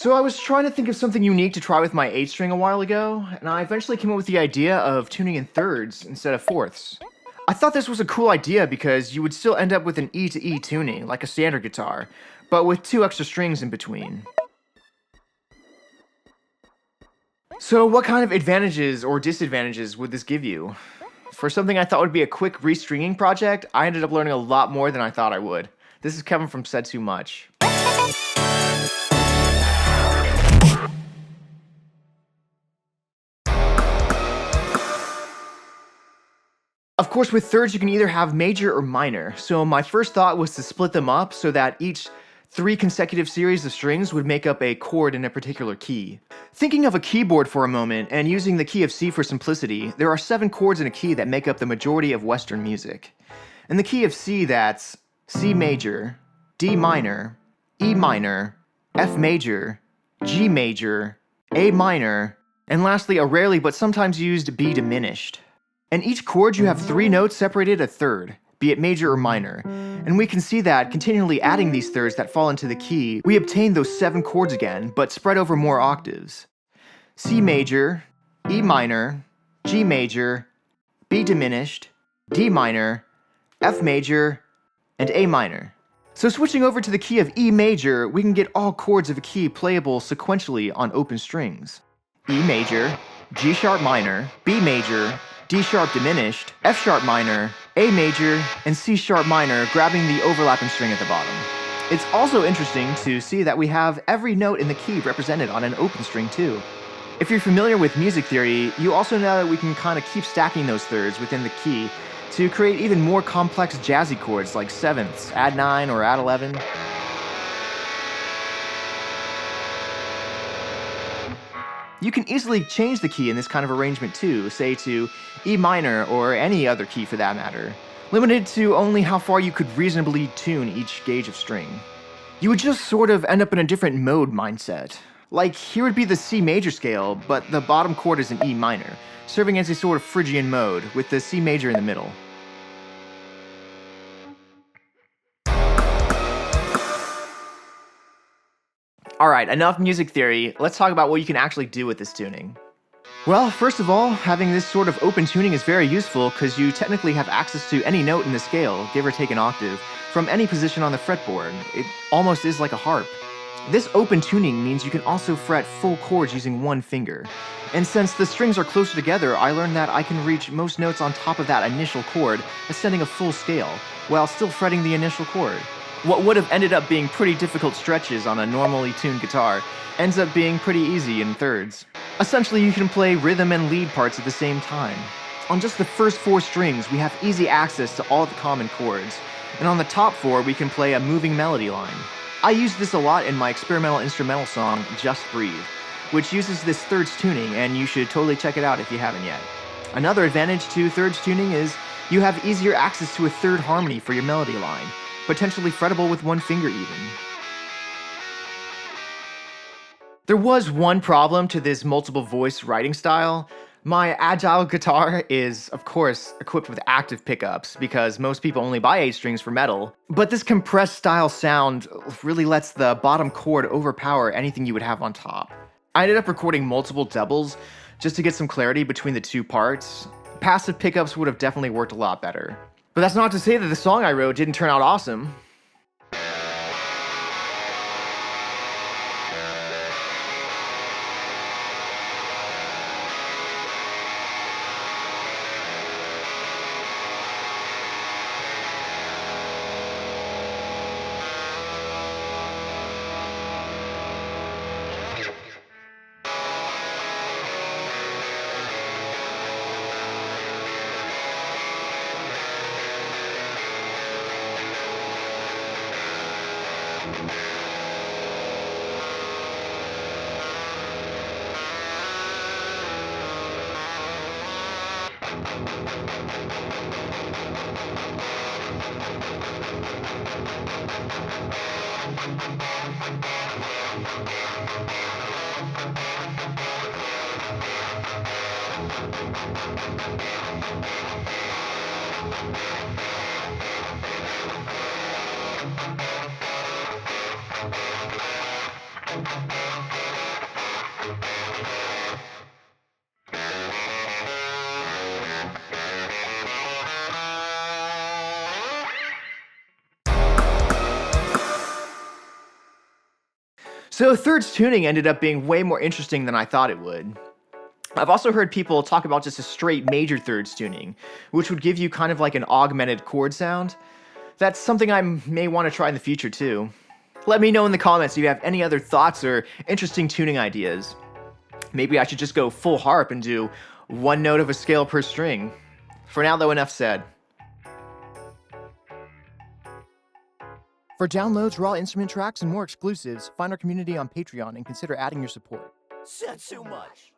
So I was trying to think of something unique to try with my 8 string a while ago, and I eventually came up with the idea of tuning in thirds instead of fourths. I thought this was a cool idea because you would still end up with an E to E tuning, like a standard guitar, but with 2 extra strings in between. So what kind of advantages or disadvantages would this give you? For something I thought would be a quick restringing project, I ended up learning a lot more than I thought I would. This is Kevin from Said Too Much. Of course, with thirds you can either have major or minor, so my first thought was to split them up so that each 3 consecutive series of strings would make up a chord in a particular key. Thinking of a keyboard for a moment, and using the key of C for simplicity, there are 7 chords in a key that make up the majority of Western music. In the key of C, that's C major, D minor, E minor, F major, G major, A minor, and lastly a rarely but sometimes used B diminished. In each chord you have 3 notes separated a third, be it major or minor, and we can see that continually adding these thirds that fall into the key, we obtain those 7 chords again, but spread over more octaves. C major, E minor, G major, B diminished, D minor, F major, and A minor. So switching over to the key of E major, we can get all chords of a key playable sequentially on open strings. E major, G sharp minor, B major, D sharp diminished, F sharp minor, A major, and C sharp minor, grabbing the overlapping string at the bottom. It's also interesting to see that we have every note in the key represented on an open string too. If you're familiar with music theory, you also know that we can kind of keep stacking those thirds within the key to create even more complex jazzy chords like sevenths, add 9 or add 11. You can easily change the key in this kind of arrangement too, say to E minor or any other key for that matter, limited to only how far you could reasonably tune each gauge of string. You would just sort of end up in a different mode mindset. Like here would be the C major scale, but the bottom chord is an E minor, serving as a sort of Phrygian mode with the C major in the middle. Alright, enough music theory, let's talk about what you can actually do with this tuning. Well, first of all, having this sort of open tuning is very useful because you technically have access to any note in the scale, give or take an octave, from any position on the fretboard. It almost is like a harp. This open tuning means you can also fret full chords using one finger. And since the strings are closer together, I learned that I can reach most notes on top of that initial chord, ascending a full scale, while still fretting the initial chord. What would have ended up being pretty difficult stretches on a normally tuned guitar ends up being pretty easy in thirds. Essentially, you can play rhythm and lead parts at the same time. On just the first 4 strings, we have easy access to all the common chords, and on the top 4, we can play a moving melody line. I use this a lot in my experimental instrumental song, Just Breathe, which uses this thirds tuning, and you should totally check it out if you haven't yet. Another advantage to thirds tuning is you have easier access to a third harmony for your melody line, potentially frettable with one finger even. There was one problem to this multiple voice writing style. My agile guitar is, of course, equipped with active pickups because most people only buy 8 strings for metal, but this compressed style sound really lets the bottom chord overpower anything you would have on top. I ended up recording multiple doubles just to get some clarity between the 2 parts. Passive pickups would have definitely worked a lot better. But that's not to say that the song I wrote didn't turn out awesome. So thirds tuning ended up being way more interesting than I thought it would. I've also heard people talk about just a straight major thirds tuning, which would give you kind of like an augmented chord sound. That's something I may want to try in the future too. Let me know in the comments if you have any other thoughts or interesting tuning ideas. Maybe I should just go full harp and do one note of a scale per string. For now though, enough said. For downloads, raw instrument tracks, and more exclusives, find our community on Patreon and consider adding your support. Said too much.